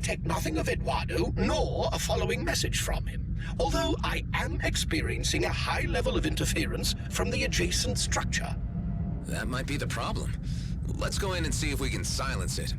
detect nothing of Eduardo, nor a following message from him. Although I am experiencing a high level of interference from the adjacent structure. That might be the problem. Let's go in and see if we can silence it.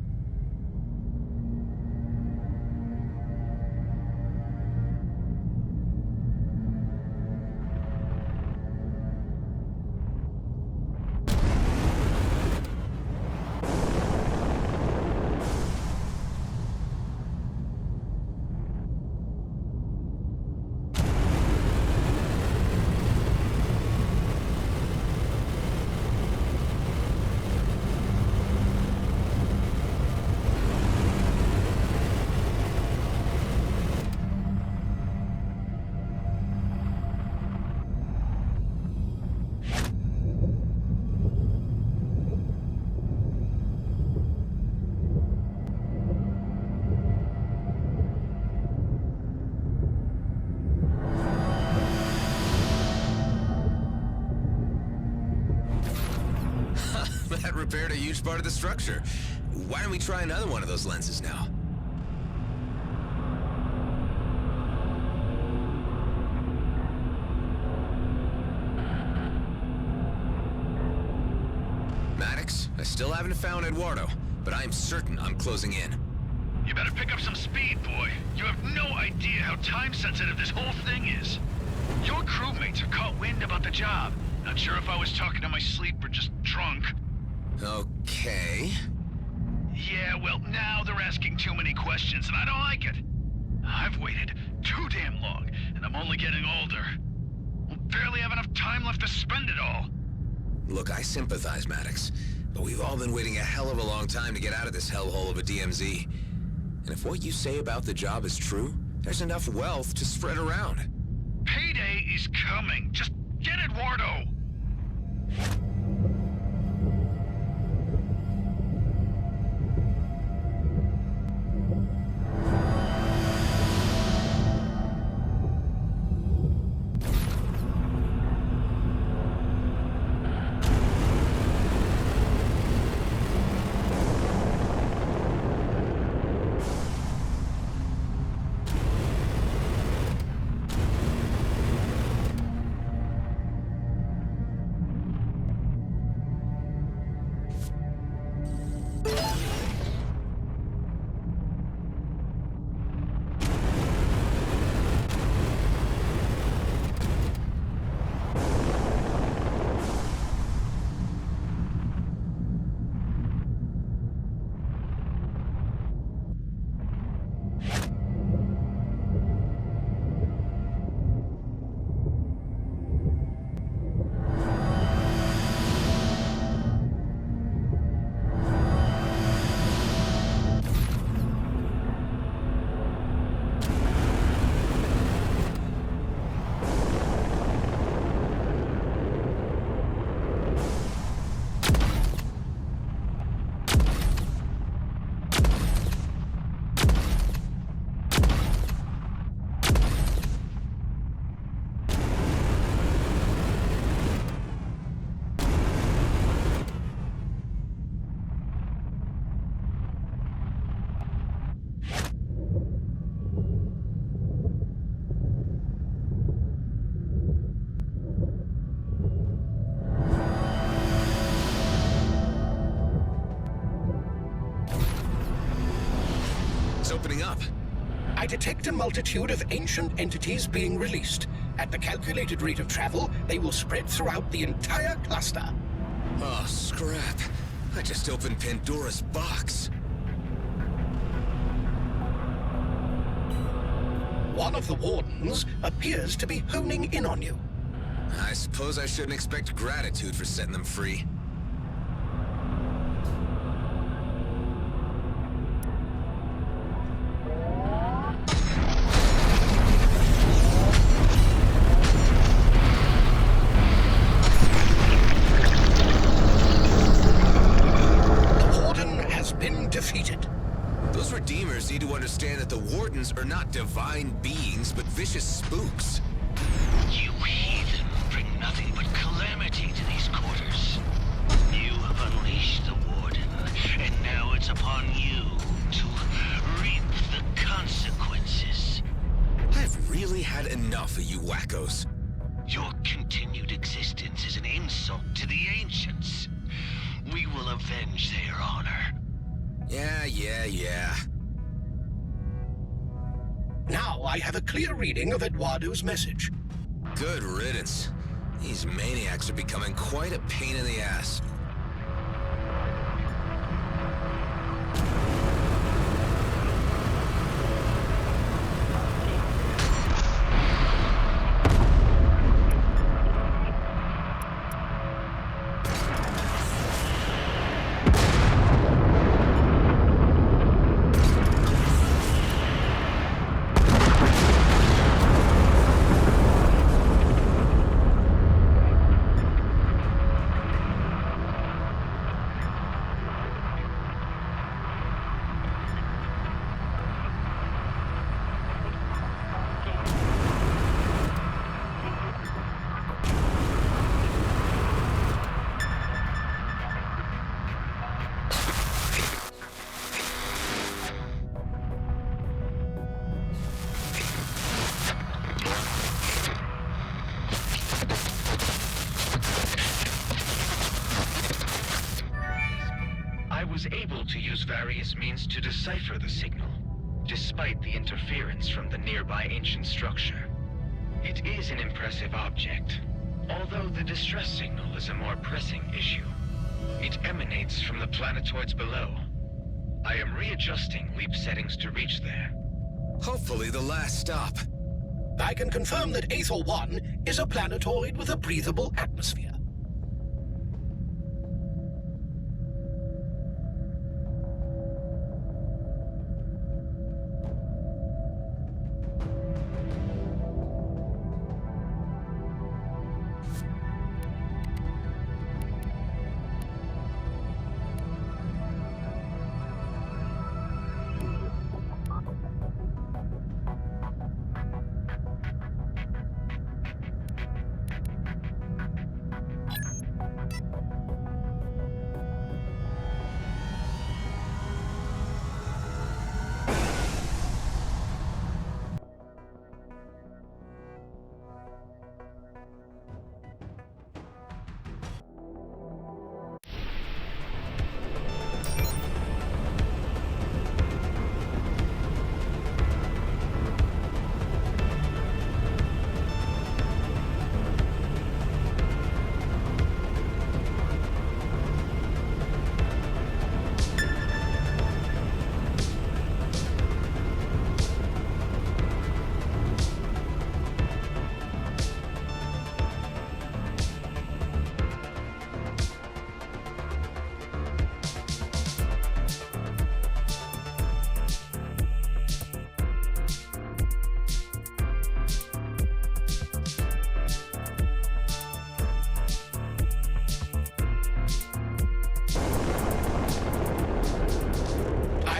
That repaired a huge part of the structure. Why don't we try another one of those lenses now? Maddox, I still haven't found Eduardo, but I'm certain I'm closing in. You better pick up some speed, boy. You have no idea how time-sensitive this whole thing is. Your crewmates are caught wind about the job. Not sure if I was talking in my sleep or just drunk. Okay. Yeah, well, now they're asking too many questions, and I don't like it. I've waited too damn long, and I'm only getting older. We'll barely have enough time left to spend it all. Look, I sympathize, Maddox, but we've all been waiting a hell of a long time to get out of this hellhole of a DMZ. And if what you say about the job is true, there's enough wealth to spread around. Payday is coming. Just get Eduardo. Opening up. I detect a multitude of ancient entities being released. At the calculated rate of travel, they will spread throughout the entire cluster. Oh, scrap. I just opened Pandora's box. One of the wardens appears to be honing in on you. I suppose I shouldn't expect gratitude for setting them free. Those redeemers need to understand that the Wardens are not divine beings, but vicious spooks. You heathen bring nothing but calamity to these quarters. You have unleashed the Warden, and now it's upon you to reap the wackos. Your continued existence is an insult to the ancients. We will avenge their honor. Yeah. Now I have a clear reading of Eduardo's message. Good riddance. These maniacs are becoming quite a pain in the ass. Able to use various means to decipher the signal, despite the interference from the nearby ancient structure. It is an impressive object, although the distress signal is a more pressing issue. It emanates from the planetoids below. I am readjusting leap settings to reach there. Hopefully the last stop. I can confirm that Aethel 1 is a planetoid with a breathable atmosphere.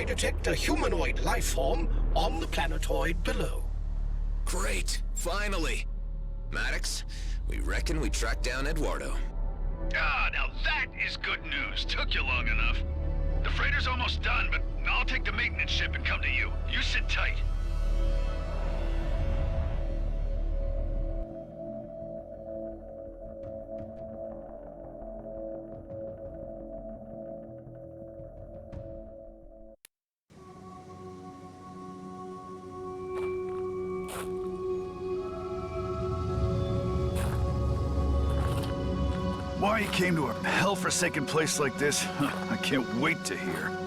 Detect a humanoid life form on the planetoid below. Great, finally. Maddox, we reckon we tracked down Eduardo. Ah, now that is good news. Took you long enough. The freighter's almost done, but I'll take the maintenance ship and come to you. You sit tight. Why you came to a hell-forsaken place like this, I can't wait to hear.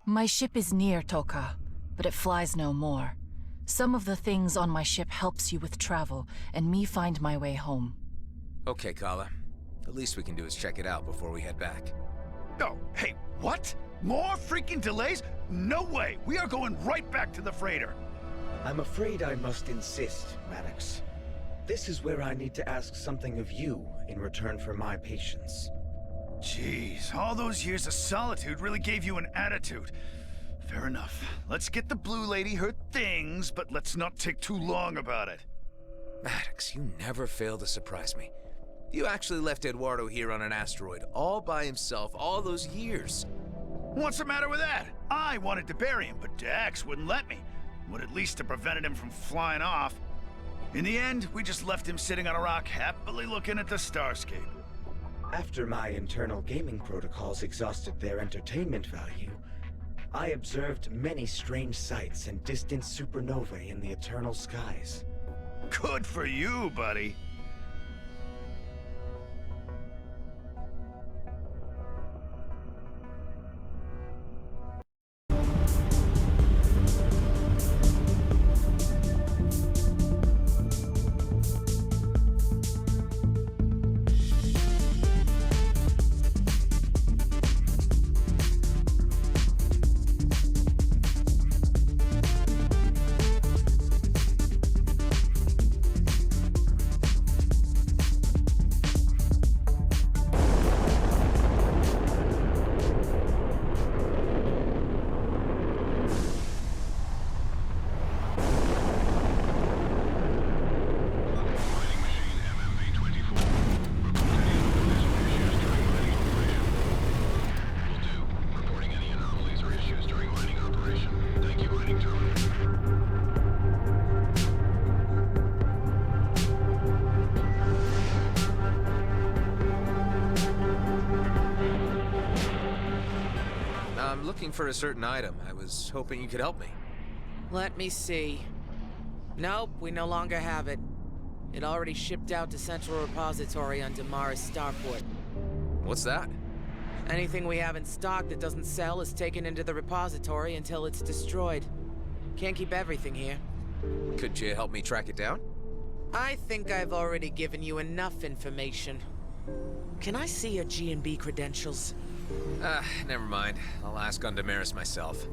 My ship is near Toka, but it flies no more. Some of the things on my ship helps you with travel, and me find my way home. Okay, Kala. The least we can do is check it out before we head back. Oh, hey, what? More freaking delays? No way! We are going right back to the freighter! I'm afraid I must insist, Maddox. This is where I need to ask something of you in return for my patience. Jeez, all those years of solitude really gave you an attitude. Fair enough. Let's get the blue lady her things, but let's not take too long about it. Maddox, you never fail to surprise me. You actually left Eduardo here on an asteroid, all by himself, all those years. What's the matter with that? I wanted to bury him, but Dax wouldn't let me. Would at least have prevented him from flying off. In the end, we just left him sitting on a rock, happily looking at the starscape. After my internal gaming protocols exhausted their entertainment value, I observed many strange sights and distant supernovae in the eternal skies. Good for you, buddy. I'm looking for a certain item. I was hoping you could help me. Let me see. Nope, we no longer have it. It already shipped out to Central Repository on Damaris Starport. What's that? Anything we have in stock that doesn't sell is taken into the repository until it's destroyed. Can't keep everything here. Could you help me track it down? I think I've already given you enough information. Can I see your G&B credentials? Never mind. I'll ask on Damaris myself.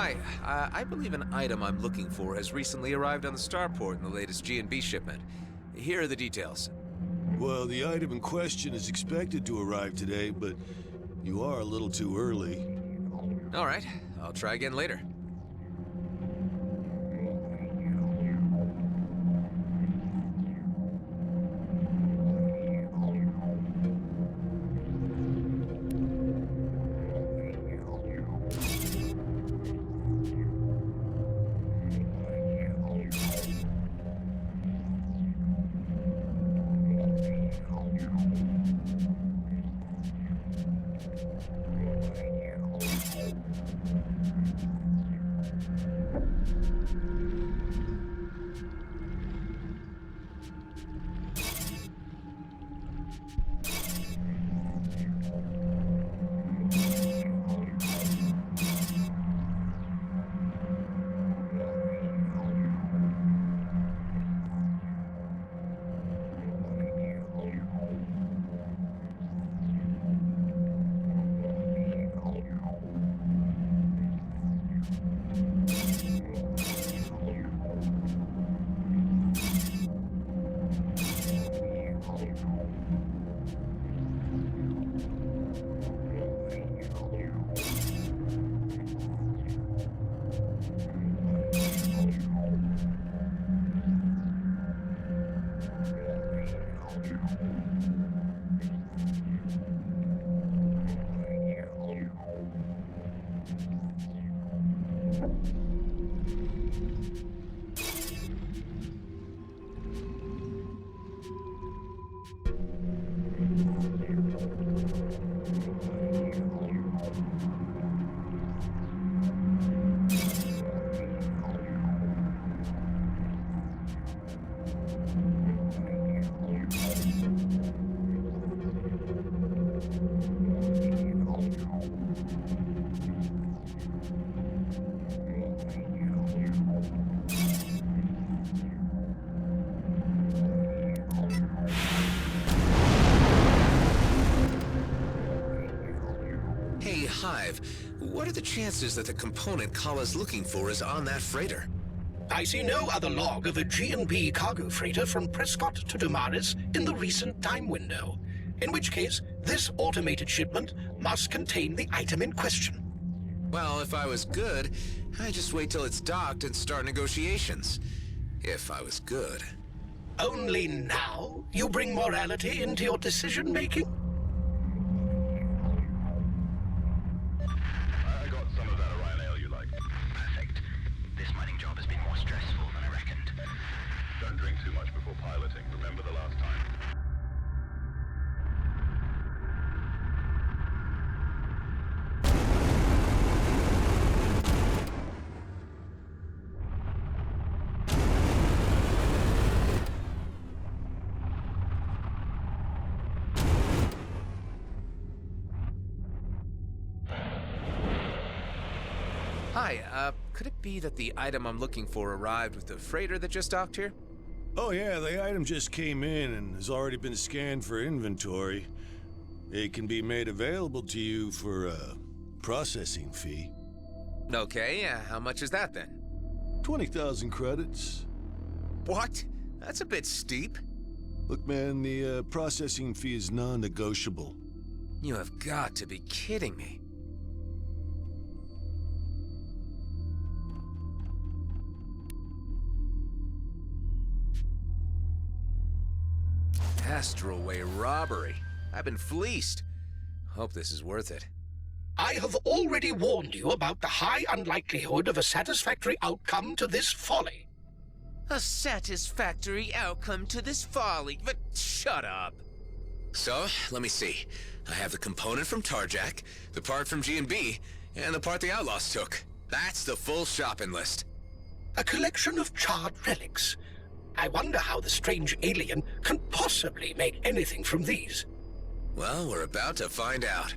Hi, I believe an item I'm looking for has recently arrived on the starport in the latest G&B shipment. Here are the details. Well, the item in question is expected to arrive today, but you are a little too early. All right, I'll try again later. Hive, what are the chances that the component Kala's looking for is on that freighter? I see no other log of a G&B cargo freighter from Prescott to Damaris in the recent time window, in which case this automated shipment must contain the item in question. Well, if I was good, I'd just wait till it's docked and start negotiations. If I was good. Only now you bring morality into your decision-making? Too much before piloting. Remember the last time. Hi, could it be that the item I'm looking for arrived with the freighter that just docked here? Oh yeah, the item just came in and has already been scanned for inventory. It can be made available to you for a processing fee. Okay, how much is that then? 20,000 credits. What? That's a bit steep. Look man, the processing fee is non-negotiable. You have got to be kidding me. Astralway robbery. I've been fleeced. Hope this is worth it. I have already warned you about the high unlikelihood of a satisfactory outcome to this folly. A satisfactory outcome to this folly, but shut up. So, let me see. I have the component from Tarjak, the part from G&B, and the part the Outlaws took. That's the full shopping list. A collection of charred relics. I wonder how the strange alien can possibly make anything from these. Well, we're about to find out.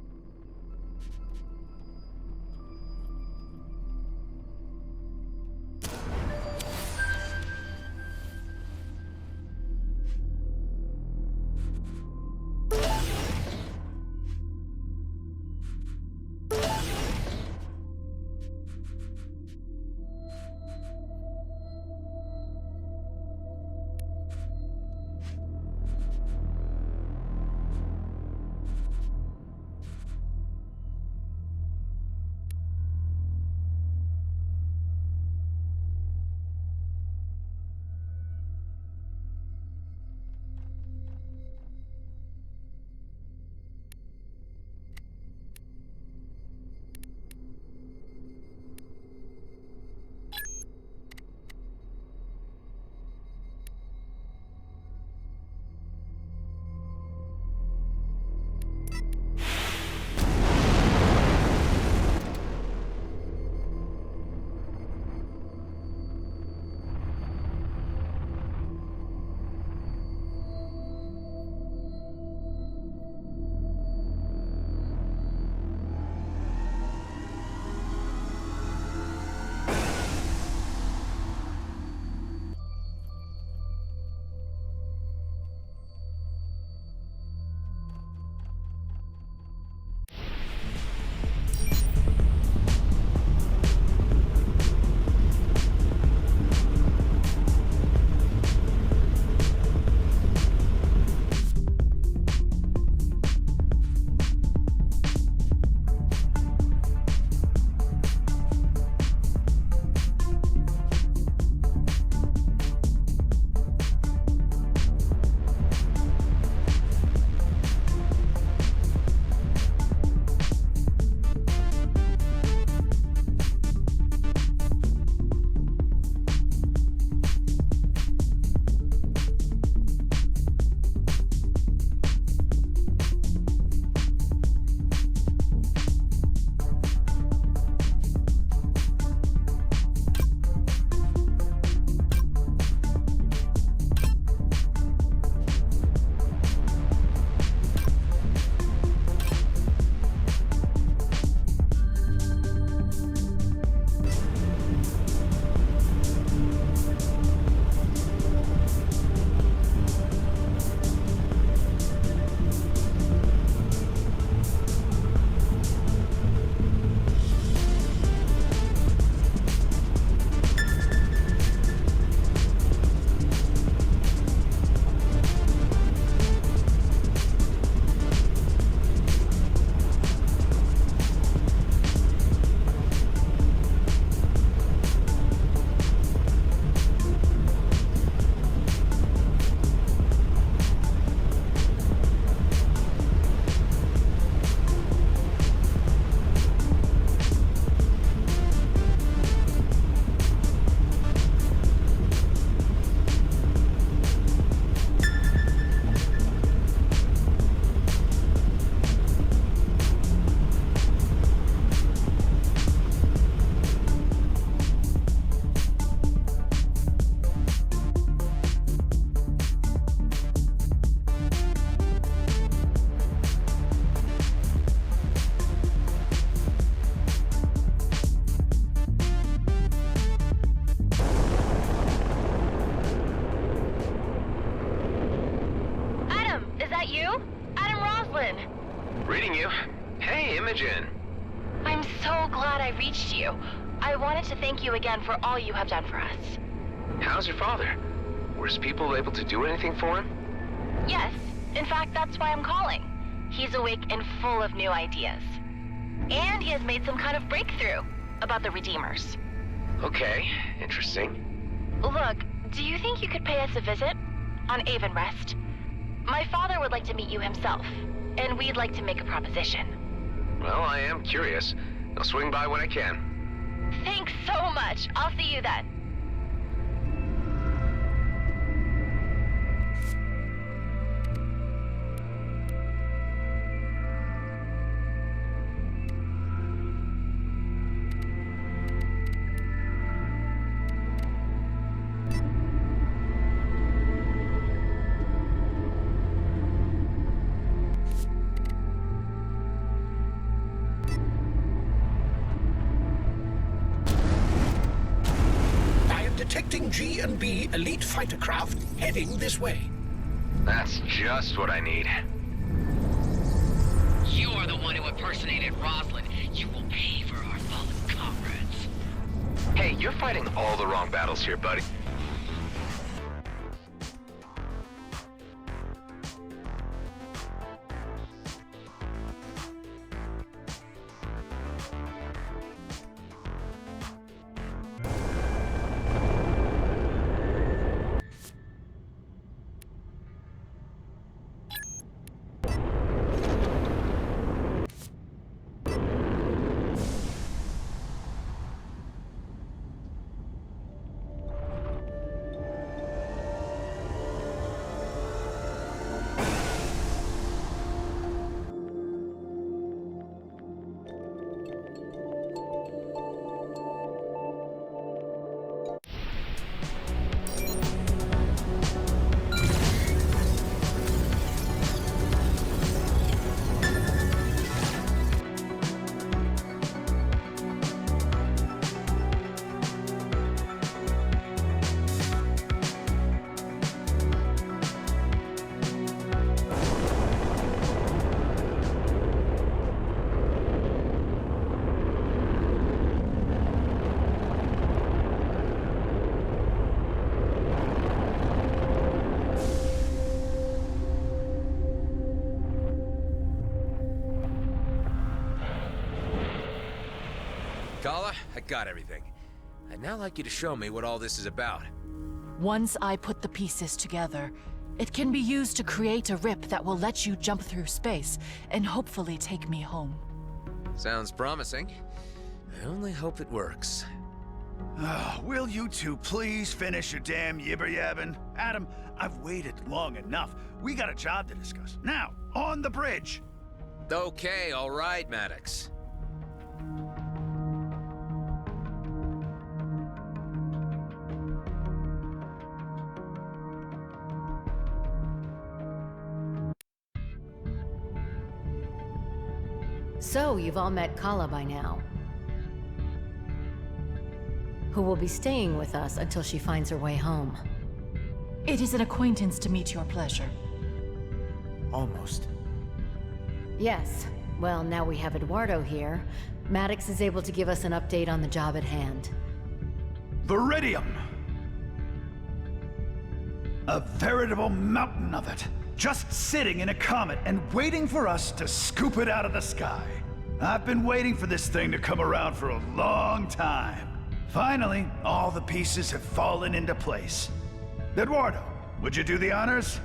reached you. I wanted to thank you again for all you have done for us. How's your father? Were his people able to do anything for him? Yes, in fact, that's why I'm calling. He's awake and full of new ideas. And he has made some kind of breakthrough about the Redeemers. Okay, interesting. Look, do you think you could pay us a visit? On EVERSPACE? My father would like to meet you himself, and we'd like to make a proposition. Well, I am curious. I'll swing by when I can. Thanks so much. I'll see you then. Detecting G and B elite fighter craft heading this way. That's just what I need. You are the one who impersonated Roslyn. You will pay for our fallen comrades. Hey, you're fighting all the wrong battles here, buddy. Kala, I got everything. I'd now like you to show me what all this is about. Once I put the pieces together, it can be used to create a rip that will let you jump through space and hopefully take me home. Sounds promising. I only hope it works. Will you two please finish your damn yibber-yabbing? Adam, I've waited long enough. We got a job to discuss. Now, on the bridge. Okay, all right, Maddox. So, you've all met Kala by now, who will be staying with us until she finds her way home. It is an acquaintance to meet your pleasure. Almost. Yes. Well, now we have Eduardo here. Maddox is able to give us an update on the job at hand. Viridium! A veritable mountain of it. Just sitting in a comet and waiting for us to scoop it out of the sky. I've been waiting for this thing to come around for a long time. Finally, all the pieces have fallen into place. Eduardo, would you do the honors?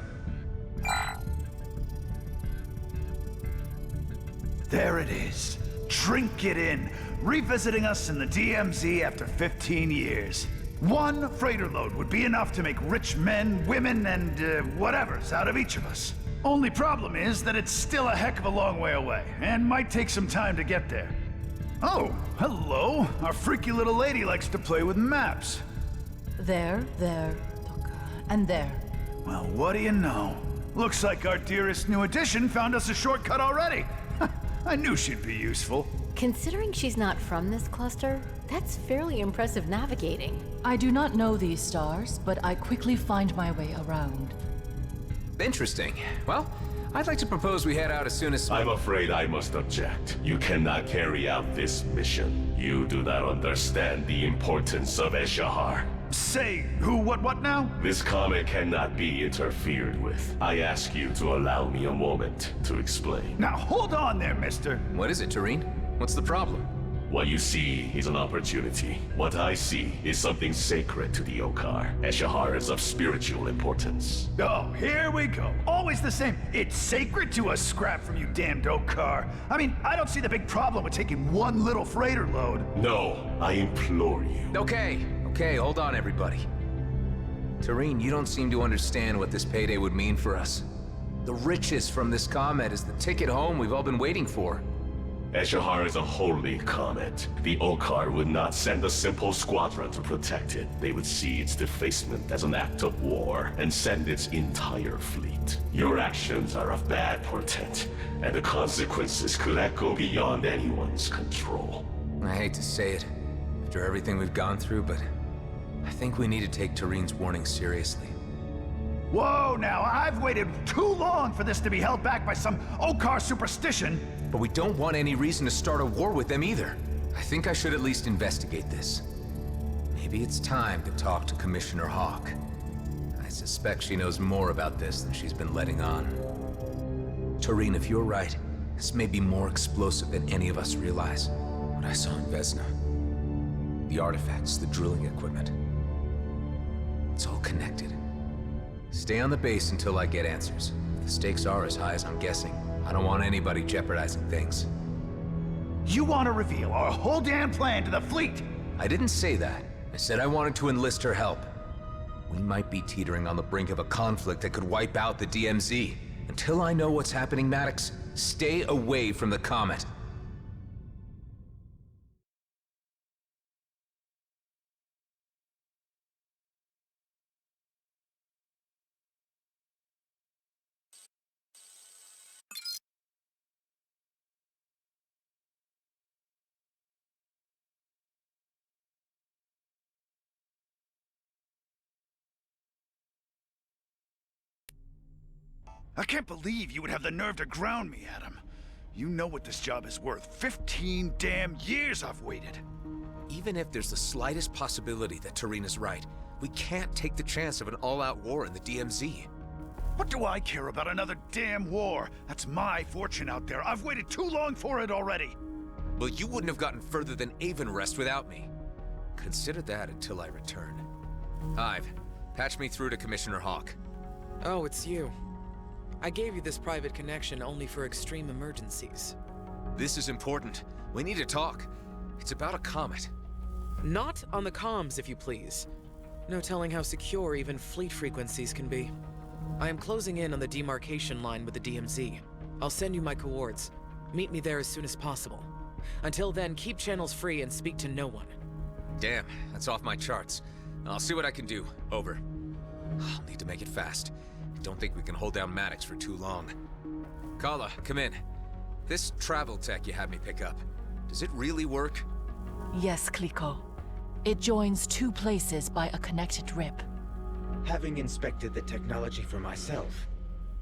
There it is. Drink it in, revisiting us in the DMZ after 15 years. One freighter load would be enough to make rich men, women, and whatevers out of each of us. Only problem is that it's still a heck of a long way away, and might take some time to get there. Oh, hello. Our freaky little lady likes to play with maps. There, and there. Well, what do you know? Looks like our dearest new addition found us a shortcut already. I knew she'd be useful. Considering she's not from this cluster, that's fairly impressive navigating. I do not know these stars, but I quickly find my way around. Interesting. Well, I'd like to propose we head out as soon as... I'm afraid I must object. You cannot carry out this mission. You do not understand the importance of Eshahar. Say, who, what now? This comet cannot be interfered with. I ask you to allow me a moment to explain. Now hold on there, mister. What is it, Tareen? What's the problem? What you see is an opportunity. What I see is something sacred to the Okar. Eshahar is of spiritual importance. Oh, here we go. Always the same. It's sacred to a scrap from you damned Okar. I mean, I don't see the big problem with taking one little freighter load. No, I implore you. Okay, hold on, everybody. Tareen, you don't seem to understand what this payday would mean for us. The riches from this comet is the ticket home we've all been waiting for. Eshahar is a holy comet. The Okar would not send a simple squadron to protect it. They would see its defacement as an act of war and send its entire fleet. Your actions are of bad portent, and the consequences could echo beyond anyone's control. I hate to say it, after everything we've gone through, but I think we need to take Tareen's warning seriously. Whoa, now, I've waited too long for this to be held back by some Okar superstition. But we don't want any reason to start a war with them either. I think I should at least investigate this. Maybe it's time to talk to Commissioner Hawk. I suspect she knows more about this than she's been letting on. Tareen, if you're right, this may be more explosive than any of us realize. What I saw in Vesna. The artifacts, the drilling equipment. It's all connected. Stay on the base until I get answers. If the stakes are as high as I'm guessing, I don't want anybody jeopardizing things. You want to reveal our whole damn plan to the fleet? I didn't say that. I said I wanted to enlist her help. We might be teetering on the brink of a conflict that could wipe out the DMZ. Until I know what's happening, Maddox, stay away from the comet. I can't believe you would have the nerve to ground me, Adam. You know what this job is worth. 15 damn years I've waited. Even if there's the slightest possibility that Tareen is right, we can't take the chance of an all-out war in the DMZ. What do I care about another damn war? That's my fortune out there. I've waited too long for it already. Well, you wouldn't have gotten further than Evenrest without me. Consider that until I return. Hive, patch me through to Commissioner Hawk. Oh, it's you. I gave you this private connection only for extreme emergencies. This is important. We need to talk. It's about a comet. Not on the comms, if you please. No telling how secure even fleet frequencies can be. I am closing in on the demarcation line with the DMZ. I'll send you my coords. Meet me there as soon as possible. Until then, keep channels free and speak to no one. Damn, that's off my charts. I'll see what I can do. Over. I'll need to make it fast. I don't think we can hold down Maddox for too long. Kala, come in. This travel tech you had me pick up, does it really work? Yes, Kliko. It joins two places by a connected rip. Having inspected the technology for myself,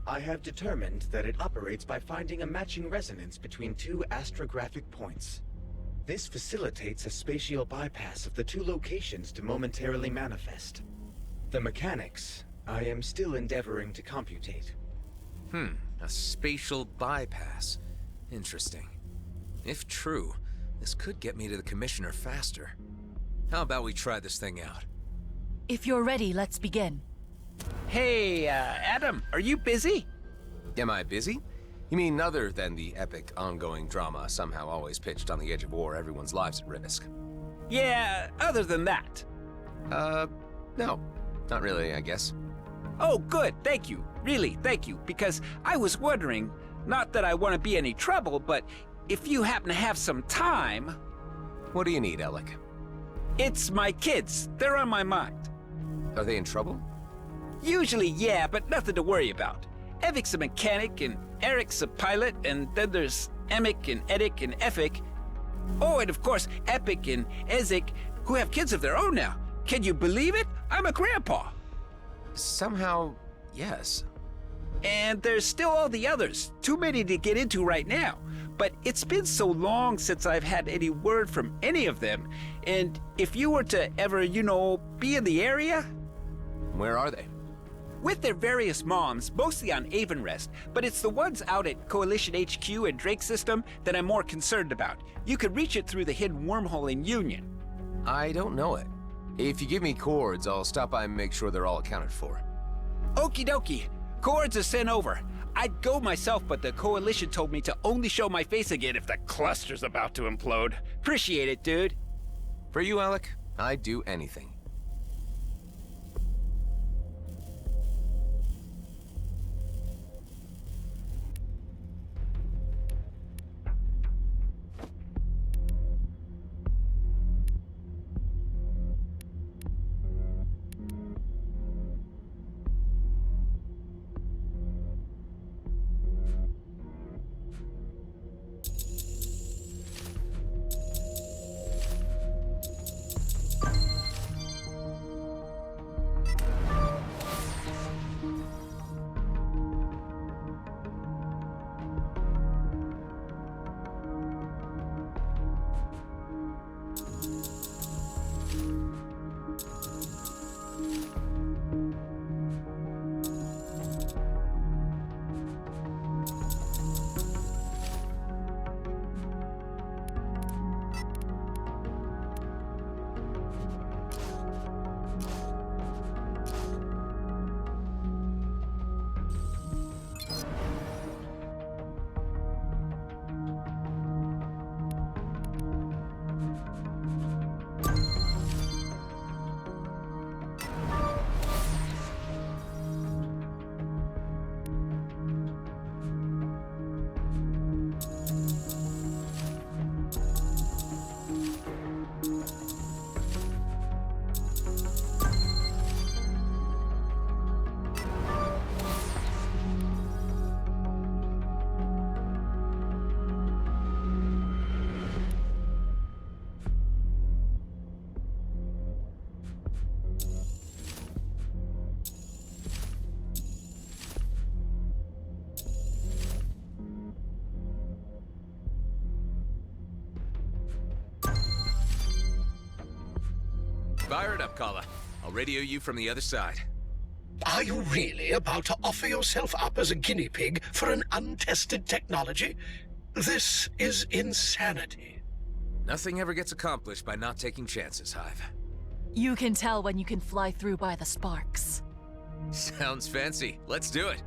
I have determined that it operates by finding a matching resonance between two astrographic points. This facilitates a spatial bypass of the two locations to momentarily manifest. The mechanics, I am still endeavoring to computate. A spatial bypass. Interesting. If true, this could get me to the Commissioner faster. How about we try this thing out? If you're ready, let's begin. Hey, Adam, are you busy? Am I busy? You mean other than the epic ongoing drama somehow always pitched on the edge of war, everyone's lives at risk? Yeah, other than that. No. Not really, I guess. Oh, good, thank you. Really, thank you. Because I was wondering, not that I want to be any trouble, but if you happen to have some time... What do you need, Alec? It's my kids. They're on my mind. Are they in trouble? Usually, yeah, but nothing to worry about. Evic's a mechanic, and Eric's a pilot, and then there's Emic and Edic and Efik. Oh, and of course, Epic and Ezek, who have kids of their own now. Can you believe it? I'm a grandpa. Somehow, yes. And there's still all the others, too many to get into right now. But it's been so long since I've had any word from any of them, and if you were to ever, be in the area... Where are they? With their various moms, mostly on Avonrest, but it's the ones out at Coalition HQ and Drake System that I'm more concerned about. You could reach it through the hidden wormhole in Union. I don't know it. If you give me coords, I'll stop by and make sure they're all accounted for. Okie dokie. Coords are sent over. I'd go myself, but the Coalition told me to only show my face again if the cluster's about to implode. Appreciate it, dude. For you, Alec, I'd do anything. Fire it up, Kala. I'll radio you from the other side. Are you really about to offer yourself up as a guinea pig for an untested technology? This is insanity. Nothing ever gets accomplished by not taking chances, Hive. You can tell when you can fly through by the sparks. Sounds fancy. Let's do it.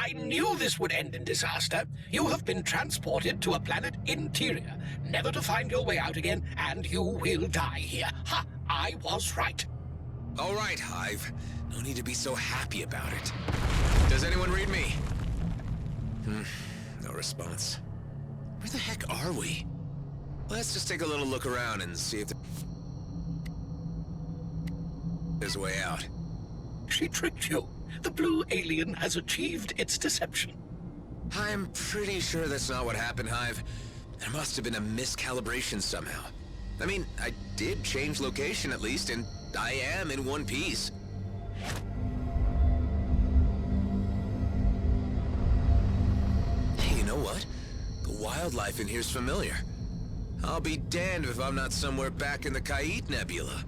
I knew this would end in disaster. You have been transported to a planet interior, never to find your way out again, and you will die here. Ha! I was right. All right, Hive. No need to be so happy about it. Does anyone read me? No response. Where the heck are we? Let's just take a little look around and see if there's a way out. She tricked you. The blue alien has achieved its deception. I'm pretty sure that's not what happened, Hive. There must have been a miscalibration somehow. I mean, I did change location at least, and I am in one piece. Hey, you know what? The wildlife in here's familiar. I'll be damned if I'm not somewhere back in the Kait Nebula.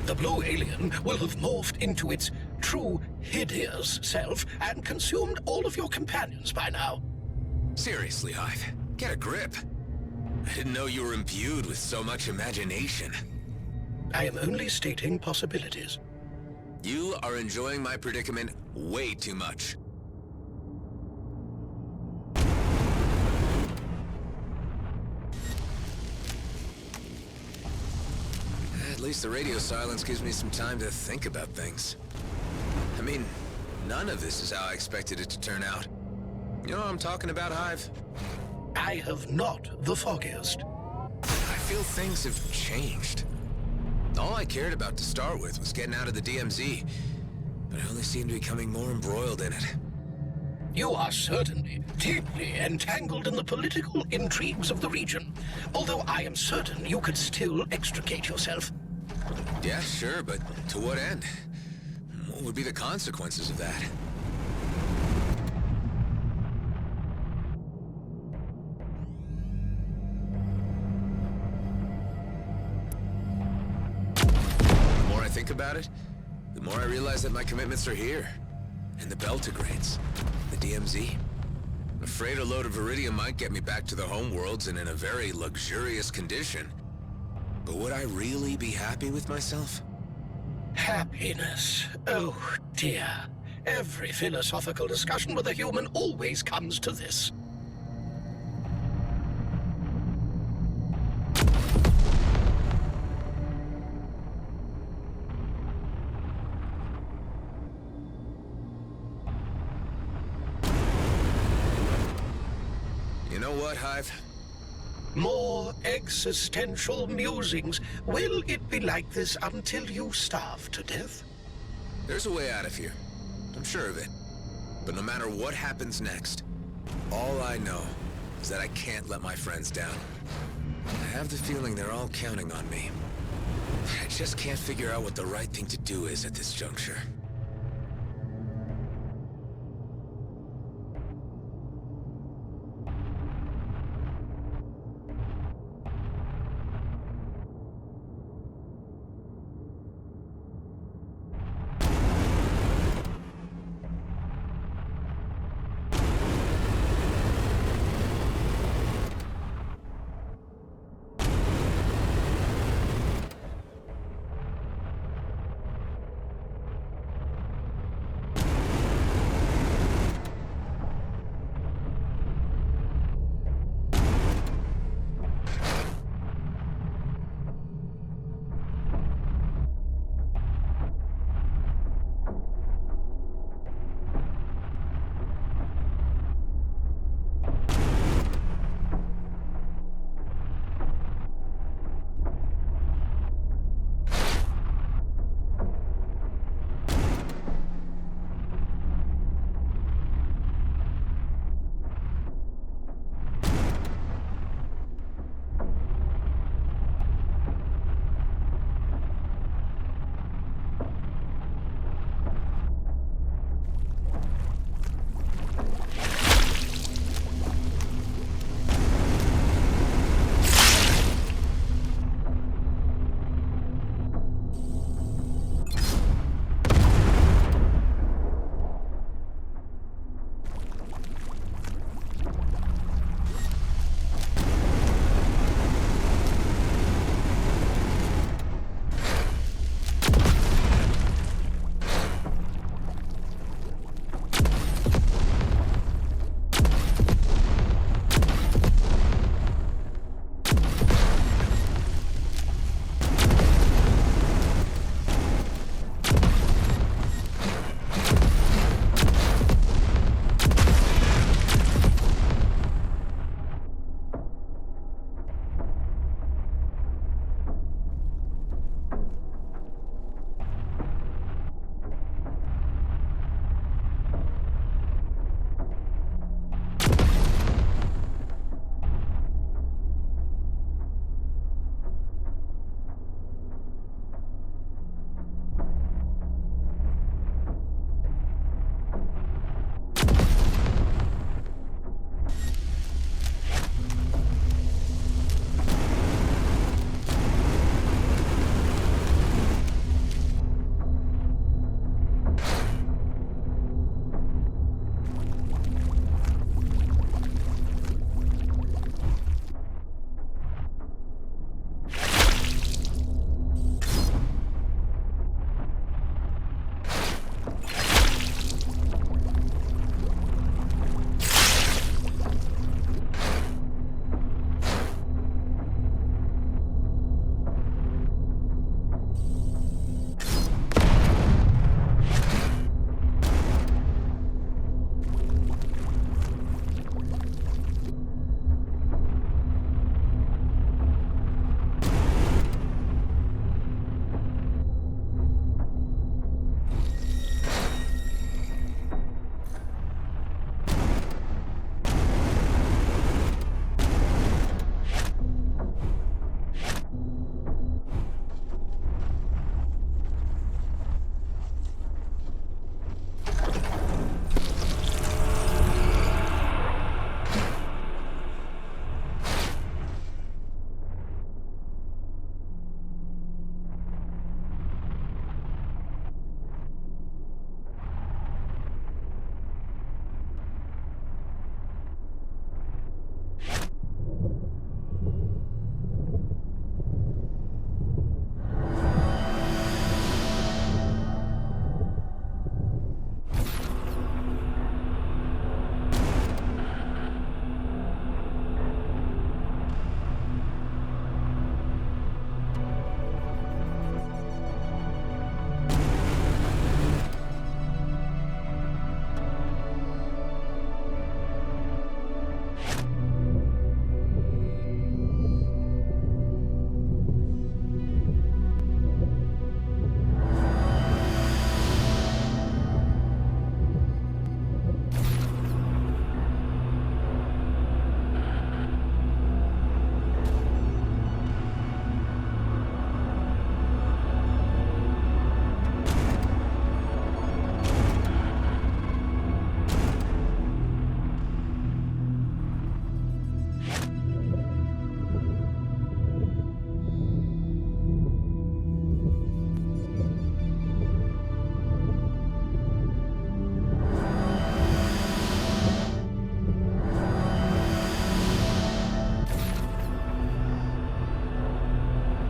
The blue alien will have morphed into its true hideous self and consumed all of your companions by now. Seriously, Hive, get a grip. I didn't know you were imbued with so much imagination. I am only stating possibilities. You are enjoying my predicament way too much. At least the radio silence gives me some time to think about things. I mean, none of this is how I expected it to turn out. You know what I'm talking about, Hive? I have not the foggiest. I feel things have changed. All I cared about to start with was getting out of the DMZ, but I only seem to be becoming more embroiled in it. You are certainly deeply entangled in the political intrigues of the region, although I am certain you could still extricate yourself. Yeah, sure, but to what end? What would be the consequences of that? The more I think about it, the more I realize that my commitments are here. In the Beltigrades, the DMZ. I'm afraid a load of Iridium might get me back to the homeworlds and in a very luxurious condition. But would I really be happy with myself? Happiness. Oh, dear. Every philosophical discussion with a human always comes to this. You know what, Hive? More existential musings. Will it be like this until you starve to death? There's a way out of here. I'm sure of it. But no matter what happens next, all I know is that I can't let my friends down. I have the feeling they're all counting on me. I just can't figure out what the right thing to do is at this juncture.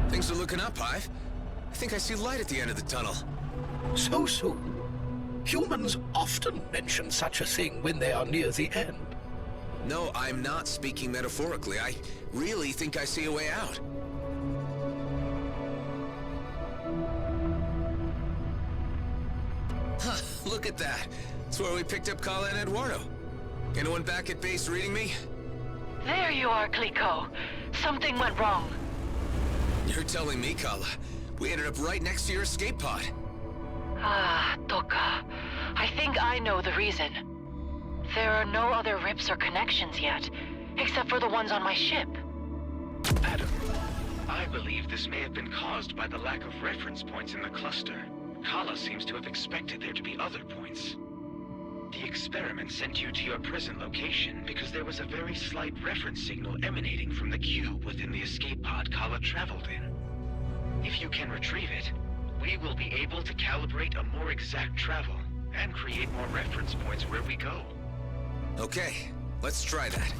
Things are looking up, Hive. I think I see light at the end of the tunnel. So soon? Humans often mention such a thing when they are near the end. No, I'm not speaking metaphorically. I really think I see a way out. Huh, look at that. It's where we picked up Kala and Eduardo. Anyone back at base reading me? There you are, Clico. Something went wrong. You're telling me, Kala. We ended up right next to your escape pod. Ah, Toka. I think I know the reason. There are no other rips or connections yet, except for the ones on my ship. Adam, I believe this may have been caused by the lack of reference points in the cluster. Kala seems to have expected there to be other points. The experiment sent you to your present location because there was a very slight reference signal emanating from the cube within the escape pod Kala traveled in. If you can retrieve it, we will be able to calibrate a more exact travel and create more reference points where we go. Okay, let's try that.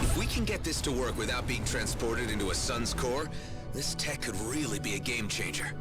If we can get this to work without being transported into a sun's core, this tech could really be a game changer.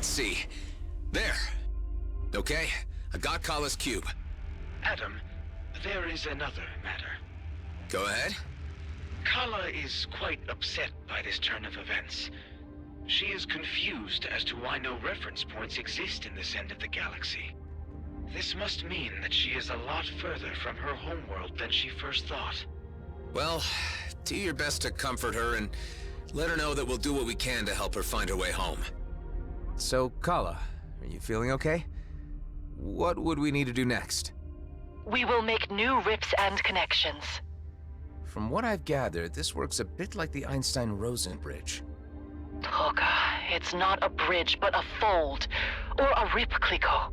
Let's see. There. Okay, I got Kala's cube. Adam, there is another matter. Go ahead. Kala is quite upset by this turn of events. She is confused as to why no reference points exist in this end of the galaxy. This must mean that she is a lot further from her homeworld than she first thought. Well, do your best to comfort her and let her know that we'll do what we can to help her find her way home. So, Kala, are you feeling okay? What would we need to do next? We will make new rips and connections. From what I've gathered, this works a bit like the Einstein-Rosen bridge. Toka, it's not a bridge, but a fold. Or a rip, Kliko.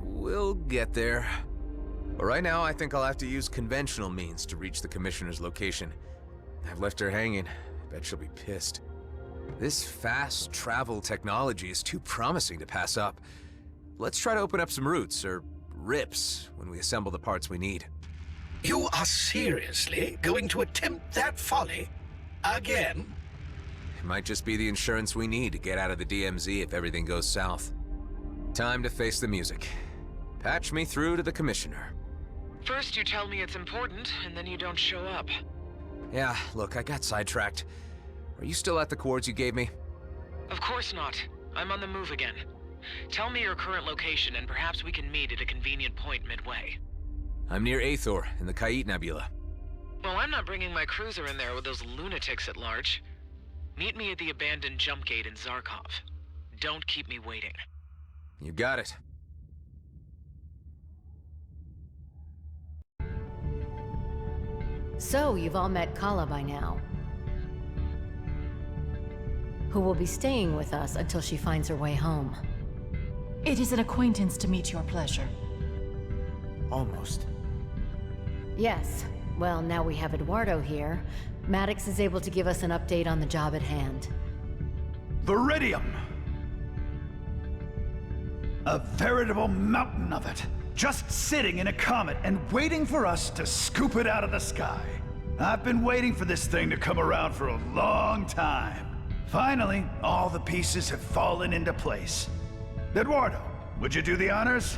We'll get there. But right now, I think I'll have to use conventional means to reach the Commissioner's location. I've left her hanging. I bet she'll be pissed. This fast travel technology is too promising to pass up. Let's try to open up some routes, or rips, when we assemble the parts we need. You are seriously going to attempt that folly? Again? It might just be the insurance we need to get out of the DMZ if everything goes south. Time to face the music. Patch me through to the Commissioner. First you tell me it's important, and then you don't show up. Yeah, look, I got sidetracked. Are you still at the coords you gave me? Of course not. I'm on the move again. Tell me your current location, and perhaps we can meet at a convenient point midway. I'm near Aethor, in the Kait Nebula. Well, I'm not bringing my cruiser in there with those lunatics at large. Meet me at the abandoned jump gate in Zarkov. Don't keep me waiting. You got it. So, you've all met Kala by now, who will be staying with us until she finds her way home. It is an acquaintance to meet your pleasure. Almost. Yes. Well, now we have Eduardo here. Maddox is able to give us an update on the job at hand. Viridium! A veritable mountain of it. Just sitting in a comet and waiting for us to scoop it out of the sky. I've been waiting for this thing to come around for a long time. Finally, all the pieces have fallen into place. Eduardo, would you do the honors?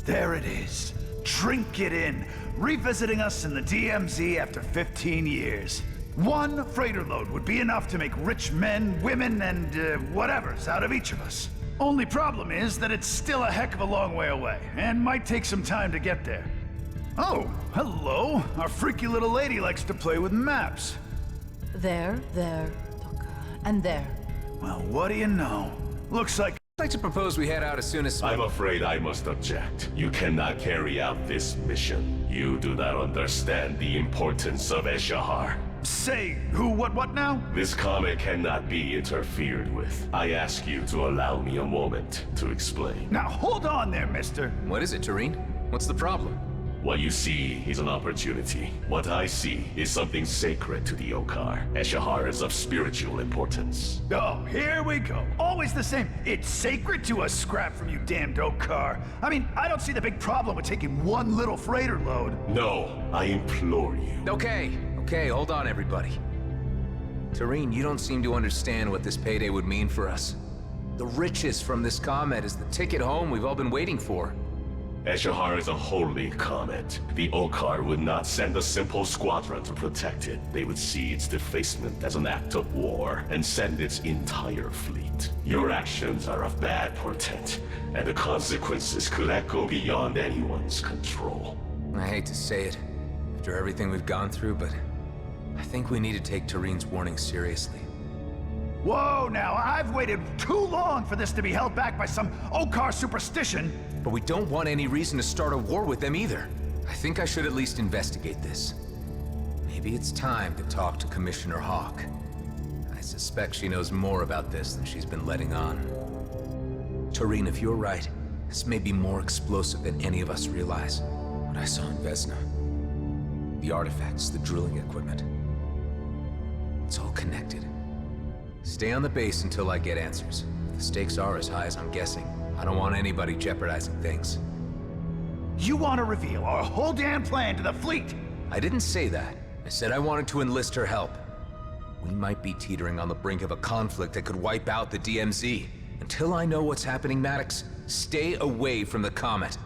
There it is. Drink it in. Revisiting us in the DMZ after 15 years. One freighter load would be enough to make rich men, women, and whatevers out of each of us. Only problem is that it's still a heck of a long way away, and might take some time to get there. Oh, hello. Our freaky little lady likes to play with maps. There, and there. Well, what do you know? Looks like... I'd like to propose we head out as soon as... I'm afraid I must object. You cannot carry out this mission. You do not understand the importance of Eshahar. Say, who, what now? This comet cannot be interfered with. I ask you to allow me a moment to explain. Now, hold on there, mister. What is it, Tareen? What's the problem? What you see is an opportunity. What I see is something sacred to the Okar. Eshahar is of spiritual importance. Oh, here we go. Always the same. It's sacred to a scrap from you damned Okar. I mean, I don't see the big problem with taking one little freighter load. No, I implore you. Okay, hold on, everybody. Tareen, you don't seem to understand what this payday would mean for us. The riches from this comet is the ticket home we've all been waiting for. Eshahar is a holy comet. The Okar would not send a simple squadron to protect it. They would see its defacement as an act of war and send its entire fleet. Your actions are of bad portent, and the consequences could echo beyond anyone's control. I hate to say it, after everything we've gone through, but I think we need to take Tareen's warning seriously. Whoa, now, I've waited too long for this to be held back by some Okar superstition. But we don't want any reason to start a war with them either. I think I should at least investigate this. Maybe it's time to talk to Commissioner Hawk. I suspect she knows more about this than she's been letting on. Tareen, if you're right, this may be more explosive than any of us realize. What I saw in Vesna. The artifacts, the drilling equipment. It's all connected. Stay on the base until I get answers. If the stakes are as high as I'm guessing, I don't want anybody jeopardizing things. You want to reveal our whole damn plan to the fleet? I didn't say that. I said I wanted to enlist her help. We might be teetering on the brink of a conflict that could wipe out the DMZ. Until I know what's happening, Maddox, stay away from the comet.